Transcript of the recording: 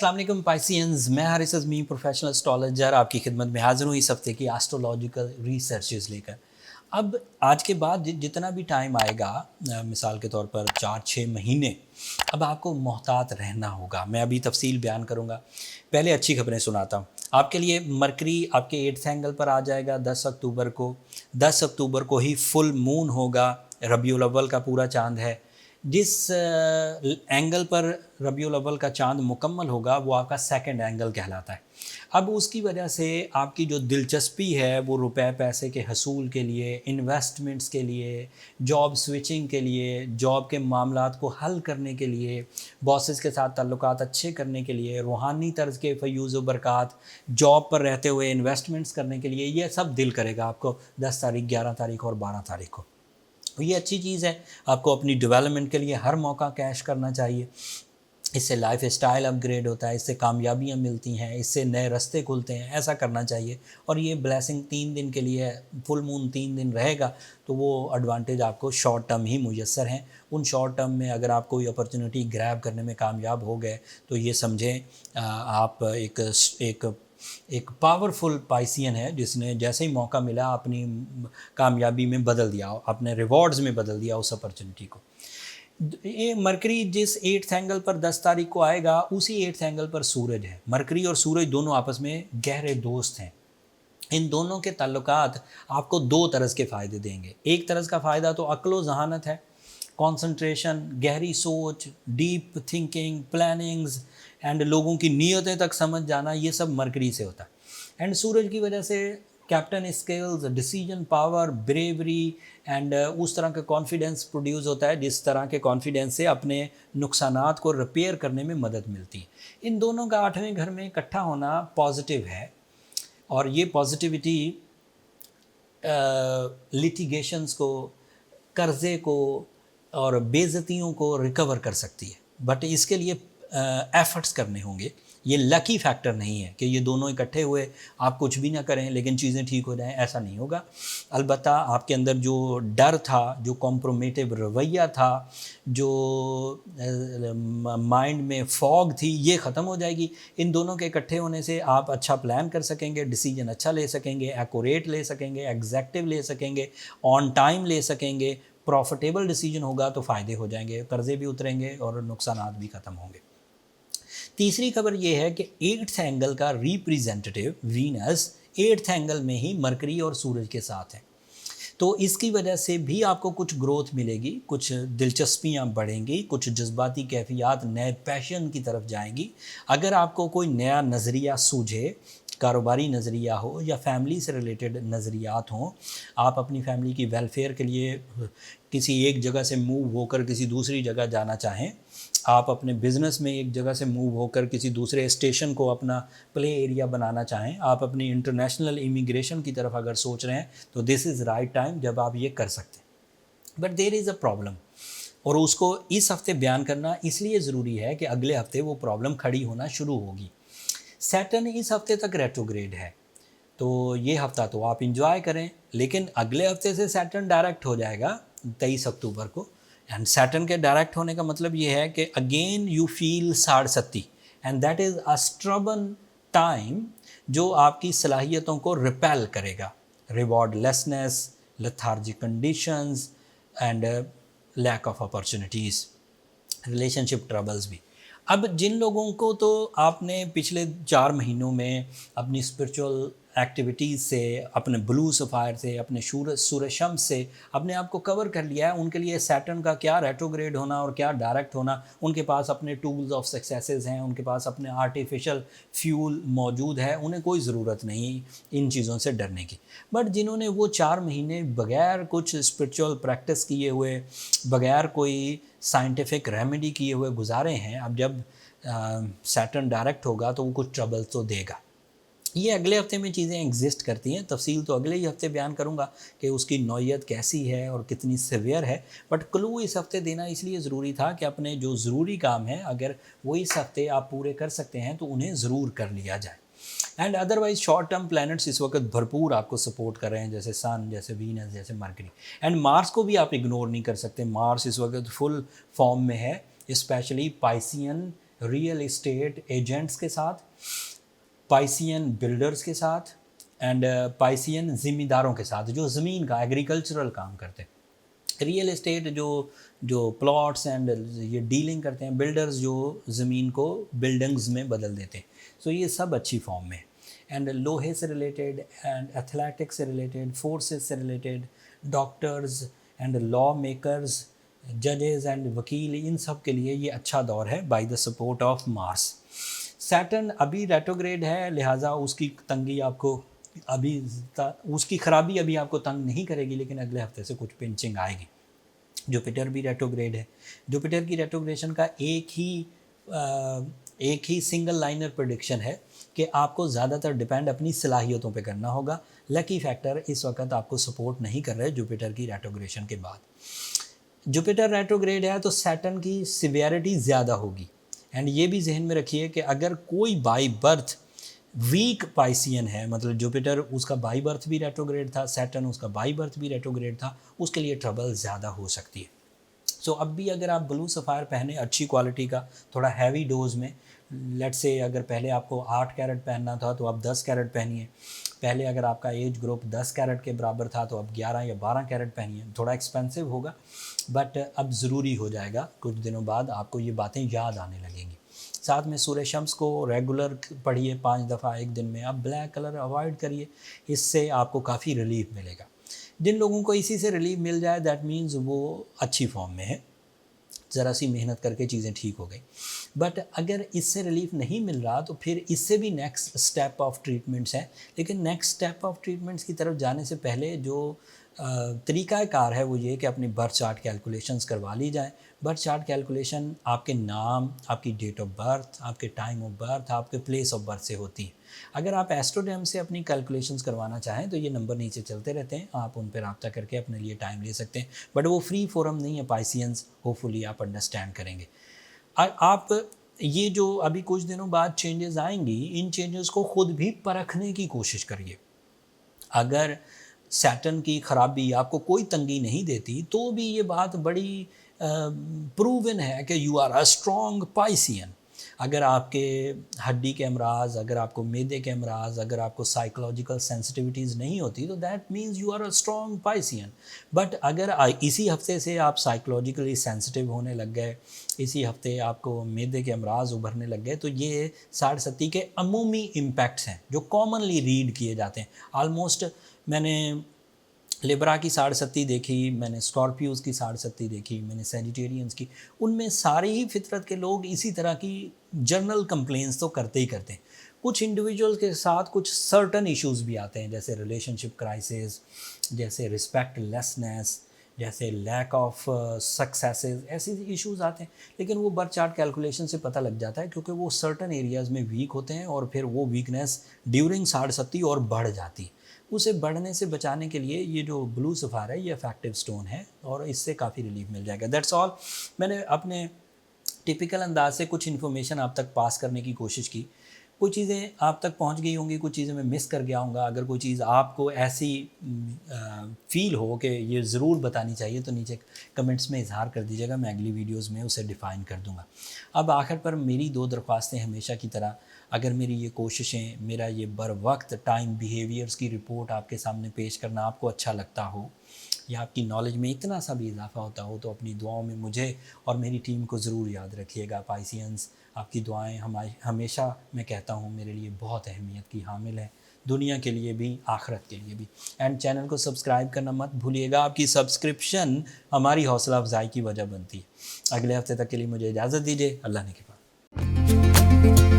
अस्सलाम वालेकुम पाइसियंस, मैं हारिस अज़मी प्रोफेशनल एस्ट्रोलॉजर आपकी खिदमत में हाज़िर हूँ इस हफ्ते की एस्ट्रोलॉजिकल रिसर्चेस लेकर। अब आज के बाद जितना भी टाइम आएगा, मिसाल के तौर पर 4-6 महीने, अब आपको मोहतात रहना होगा। मैं अभी तफसील बयान करूँगा। पहले अच्छी खबरें सुनाता हूँ आपके लिए। मरकरी आपके 8th एंगल पर आ जाएगा 10 अक्टूबर को। 10 अक्टूबर को ही फुल मून होगा, रबीउल अव्वल का पूरा चाँद है। जिस एंगल पर रबीउल अव्वल का चाँद मुकम्मल होगा वो आपका सेकंड एंगल कहलाता है। अब उसकी वजह से आपकी जो दिलचस्पी है वो रुपए पैसे के हसूल के लिए, इन्वेस्टमेंट्स के लिए, जॉब स्विचिंग के लिए, जॉब के मामलात को हल करने के लिए, बॉसेस के साथ ताल्लुकात अच्छे करने के लिए, रूहानी तर्ज के फ़यूज़ व बरक़ात, जॉब पर रहते हुए इन्वेस्टमेंट्स करने के लिए, ये सब दिल करेगा आपको 10 तारीख, 11 तारीख और 12 तारीख को। ये अच्छी चीज़ है। आपको अपनी डेवलपमेंट के लिए हर मौका कैश करना चाहिए। इससे लाइफ स्टाइल अपग्रेड होता है, इससे कामयाबियाँ मिलती हैं, इससे नए रास्ते खुलते हैं, ऐसा करना चाहिए। और ये ब्लेसिंग 3 दिन के लिए है, फुल मून 3 दिन रहेगा तो वो एडवांटेज आपको शॉर्ट टर्म ही मुयस्सर हैं। उन शॉर्ट टर्म में अगर आप कोई अपॉर्चुनिटी ग्रैब करने में कामयाब हो गए तो ये समझें आप एक पावरफुल पाइसियन है जिसने जैसे ही मौका मिला अपनी कामयाबी में बदल दिया, अपने रिवॉर्ड्स में बदल दिया उस अपॉर्चुनिटी को। ये मरकरी जिस 8th एंगल पर 10 तारीख को आएगा उसी 8th एंगल पर सूरज है। मरकरी और सूरज दोनों आपस में गहरे दोस्त हैं। इन दोनों के ताल्लुकात आपको 2 तरह के फ़ायदे देंगे। एक तरह का फ़ायदा तो अक्ल ज़हानत है, कंसंट्रेशन, गहरी सोच, डीप थिंकिंग, प्लानिंग्स एंड लोगों की नीयतें तक समझ जाना, ये सब मरकरी से होता है। एंड सूरज की वजह से captain skills, decision power, bravery and उस तरह का कॉन्फिडेंस प्रोड्यूस होता है जिस तरह के कॉन्फिडेंस से अपने नुकसानात को रिपेयर करने में मदद मिलती है। इन दोनों का 8वें घर में इकट्ठा होना पॉजिटिव है और ये पॉजिटिविटी लिटिगेशंस को, कर्ज़े को और बेइज्जतियों को रिकवर कर सकती है। बट इसके लिए एफ़र्ट्स करने होंगे। ये लकी फैक्टर नहीं है कि ये दोनों इकट्ठे हुए आप कुछ भी ना करें लेकिन चीज़ें ठीक हो जाएं, ऐसा नहीं होगा। अलबत्ता आपके अंदर जो डर था, जो कॉम्प्रोमेटिव रवैया था, जो माइंड में फॉग थी, ये ख़त्म हो जाएगी। इन दोनों के इकट्ठे होने से आप अच्छा प्लान कर सकेंगे, डिसीजन अच्छा ले सकेंगे, एक्यूरेट ले सकेंगे, एग्जैक्टिव ले सकेंगे, ऑन टाइम ले सकेंगे, प्रॉफिटेबल डिसीजन होगा तो फ़ायदे हो जाएंगे, कर्ज़े भी उतरेंगे और नुकसानात भी ख़त्म होंगे। तीसरी खबर यह है कि 8th एंगल का रिप्रेजेंटेटिव वीनस 8th एंगल में ही मरकरी और सूरज के साथ है। तो इसकी वजह से भी आपको कुछ ग्रोथ मिलेगी, कुछ दिलचस्पियाँ बढ़ेंगी, कुछ जज्बाती कैफियत नए पैशन की तरफ जाएंगी। अगर आपको कोई नया नज़रिया सूझे, कारोबारी नज़रिया हो या फैमिली से रिलेटेड नज़रियात हों, आप अपनी फैमिली की वेलफेयर के लिए किसी एक जगह से मूव होकर किसी दूसरी जगह जाना चाहें, आप अपने बिज़नेस में एक जगह से मूव होकर किसी दूसरे स्टेशन को अपना प्ले एरिया बनाना चाहें, आप अपनी इंटरनेशनल इमिग्रेशन की तरफ अगर सोच रहे हैं तो दिस इज़ राइट टाइम जब आप ये कर सकते हैं। But there is a problem और उसको इस हफ्ते बयान करना इसलिए ज़रूरी है कि अगले हफ्ते वो प्रॉब्लम खड़ी होना शुरू होगी। सैटर्न इस हफ्ते तक रेट्रोग्रेड है तो ये हफ्ता तो आप इंजॉय करें, लेकिन अगले हफ्ते से सैटर्न डायरेक्ट हो जाएगा 23 अक्टूबर को। एंड सैटर्न के डायरेक्ट होने का मतलब ये है कि अगेन यू फील साड़सती and that is a stubborn time जो आपकी सलाहियतों को रिपेल करेगा। Rewardlessness, lethargic conditions and lack of opportunities, relationship troubles भी। अब जिन लोगों को तो आपने पिछले 4 महीनों में अपनी स्पिरिचुअल एक्टिविटीज़ से, अपने ब्लू सफ़ायर से, अपने सूरज शम्स से अपने आप को कवर कर लिया है, उनके लिए सैटर्न का क्या रेट्रोग्रेड होना और क्या डायरेक्ट होना, उनके पास अपने टूल्स ऑफ सक्सेसेस हैं, उनके पास अपने आर्टिफिशियल फ्यूल मौजूद है, उन्हें कोई ज़रूरत नहीं इन चीज़ों से डरने की। बट जिन्होंने वो 4 महीने बग़ैर कुछ स्पिरिचुअल प्रैक्टिस किए हुए, बग़ैर कोई साइंटिफिक रेमेडी किए हुए गुजारे हैं, अब जब सैटर्न डायरेक्ट होगा तो वो कुछ ट्रबल तो देगा। ये अगले हफ्ते में चीज़ें एग्जिस्ट करती हैं, तफसील तो अगले ही हफ्ते बयान करूंगा कि उसकी नौयत कैसी है और कितनी सीवियर है। बट क्लू इस हफ्ते देना इसलिए ज़रूरी था कि अपने जो ज़रूरी काम हैं अगर वो इस हफ्ते आप पूरे कर सकते हैं तो उन्हें ज़रूर कर लिया जाए। And otherwise short term planets इस वक्त भरपूर आपको सपोर्ट कर रहे हैं, जैसे सन, जैसे वीनस, जैसे मरकरी। एंड मार्स को भी आप इग्नोर नहीं कर सकते। मार्स इस वक्त फुल फॉर्म में है, specially Piscean real estate agents के साथ, पाइसियन बिल्डर्स के साथ एंड पाइसियन ज़िम्मेदारों के साथ जो ज़मीन का एग्रीकल्चरल काम करते हैं। रियल एस्टेट जो प्लॉट्स एंड ये डीलिंग करते हैं, बिल्डर्स जो ज़मीन को बिल्डिंग्स में बदल देते हैं। सो ये सब अच्छी फॉर्म में। एंड लोहे से रिलेटेड एंड एथलेटिक्स से रिलेटेड, फोर्सेस से related, doctors and law makers, जजेस एंड वकील, इन सब के लिए ये अच्छा दौर है by the support of Mars. Saturn अभी रेट्रोग्रेड है, लिहाजा उसकी तंगी आपको अभी उसकी ख़राबी अभी आपको तंग नहीं करेगी, लेकिन अगले हफ्ते से कुछ पिंचिंग आएगी। जुपिटर भी रेट्रोग्रेड है। जुपिटर की रेट्रोग्रेशन का एक ही सिंगल लाइनर प्रेडिक्शन है कि आपको ज़्यादातर डिपेंड अपनी सलाहियतों पे करना होगा। लकी फैक्टर इस वक्त आपको सपोर्ट नहीं कर रहे जुपिटर की रेट्रोग्रेशन के बाद। जुपिटर रेट्रोग्रेड है तो सैटर्न की सिवियरिटी ज़्यादा होगी। एंड ये भी जहन में रखिए कि अगर कोई बाई बर्थ वीक पाइसियन है, मतलब जुपिटर उसका बाई बर्थ भी रेट्रोग्रेड था, सैटर्न उसका बाई बर्थ भी रेट्रोग्रेड था, उसके लिए ट्रबल ज़्यादा हो सकती है। सो अब भी अगर आप ब्लू सफ़ायर पहने अच्छी क्वालिटी का, थोड़ा हैवी डोज में, लेट्स से अगर पहले आपको 8 कैरेट पहनना था तो आप 10 कैरेट पहनिए। पहले अगर आपका एज ग्रुप 10 कैरेट के बराबर था तो अब 11 या 12 कैरेट पहनिए। थोड़ा एक्सपेंसिव होगा बट अब ज़रूरी हो जाएगा, कुछ दिनों बाद आपको ये बातें याद आने लगेंगी। साथ में सूर्य शम्स को रेगुलर पढ़िए 5 दफ़ा एक दिन में। आप ब्लैक कलर अवॉइड करिए, इससे आपको काफ़ी रिलीफ मिलेगा। जिन लोगों को इसी से रिलीफ मिल जाए दैट मीन्स वो अच्छी फॉर्म में है, ज़रा सी मेहनत करके चीज़ें ठीक हो गई। बट अगर इससे रिलीफ नहीं मिल रहा तो फिर इससे भी नेक्स्ट स्टेप ऑफ ट्रीटमेंट्स हैं। लेकिन नेक्स्ट स्टेप ऑफ ट्रीटमेंट्स की तरफ जाने से पहले जो तरीक़ाकार है वो ये कि अपनी बर्थ चार्ट कैलकुलेशंस करवा ली जाए। बर्थ चार्ट कैलकुलेशन आपके नाम, आपकी डेट ऑफ बर्थ, आपके टाइम ऑफ बर्थ, आपके प्लेस ऑफ बर्थ से होती है। अगर आप एस्ट्रोडेम से अपनी कैलकुलेशंस करवाना चाहें तो ये नंबर नीचे चलते रहते हैं, आप उन पर रब्ता करके अपने लिए टाइम ले सकते हैं। बट वो फ्री फोरम नहीं है पाइसियंस, होपफुली आप अंडरस्टैंड करेंगे। आप ये जो अभी कुछ दिनों बाद चेंजेस आएंगी, इन चेंजेस को ख़ुद भी परखने की कोशिश करिए। अगर सैटर्न की ख़राबी आपको कोई तंगी नहीं देती तो भी ये बात बड़ी प्रूवन है कि you are a strong Piscean. अगर आपके हड्डी के अमराज, अगर आपको मैदे के अमराज, अगर आपको साइकोलॉजिकल सेंसिटिविटीज़ नहीं होती तो that means you are a strong Piscean. But अगर इसी हफ्ते से आप साइकोलॉजिकली सेंसिटिव होने लग गए, इसी हफ्ते आपको मैदे के अमराज उभरने लग गए, तो ये 60-70 के अमूमी इम्पैक्ट्स हैं जो कॉमनली रीड किए जाते हैं। आलमोस्ट मैंने लिब्रा की 60 देखी, मैंने स्कॉर्पियोज़ की 60 देखी, मैंने सेजिटेरियंस की, उनमें सारे ही फितरत के लोग इसी तरह की जर्नल कंप्लेंट्स तो करते ही करते हैं। कुछ इंडिविजुअल्स के साथ कुछ सर्टन इश्यूज़ भी आते हैं, जैसे रिलेशनशिप क्राइसिस, जैसे रिस्पेक्ट लेसनेस, जैसे लैक ऑफ सक्सेसेस, ऐसे इश्यूज़ आते हैं। लेकिन वो बर्थ चार्ट कैलकुलेशन से पता लग जाता है, क्योंकि वो सर्टन एरियाज़ में वीक होते हैं और फिर वो वीकनेस ड्यूरिंग 60 और बढ़ जाती है। उसे बढ़ने से बचाने के लिए ये जो ब्लू सफ़ायर है ये इफेक्टिव स्टोन है और इससे काफ़ी रिलीफ मिल जाएगा। That's all. मैंने अपने टिपिकल अंदाज से कुछ इन्फॉर्मेशन आप तक पास करने की कोशिश की। कुछ चीज़ें आप तक पहुंच गई होंगी, कुछ चीज़ें मैं मिस कर गया हूँगा। अगर कोई चीज़ आपको ऐसी फ़ील हो कि ये ज़रूर बतानी चाहिए तो नीचे कमेंट्स में इजहार कर दीजिएगा, मैं अगली वीडियोस में उसे डिफ़ाइन कर दूँगा। अब आखिर पर मेरी 2 दरख्वास्तें हमेशा की तरह, अगर मेरी ये कोशिशें, मेरा ये बर वक्त टाइम बिहेवियर्स की रिपोर्ट आपके सामने पेश करना आपको अच्छा लगता हो या आपकी नॉलेज में इतना सा भी इजाफा होता हो तो अपनी दुआओं में मुझे और मेरी टीम को ज़रूर याद रखिएगा। पाइसियंस, आपकी दुआएं हमेशा, मैं कहता हूँ, मेरे लिए बहुत अहमियत की हामिल है, दुनिया के लिए भी, आखिरत के लिए भी। एंड चैनल को सब्सक्राइब करना मत भूलिएगा, आपकी सब्सक्रिप्शन हमारी हौसला अफजाई की वजह बनती है। अगले हफ्ते तक के लिए मुझे इजाज़त दीजिए। अल्लाह ने के बाद।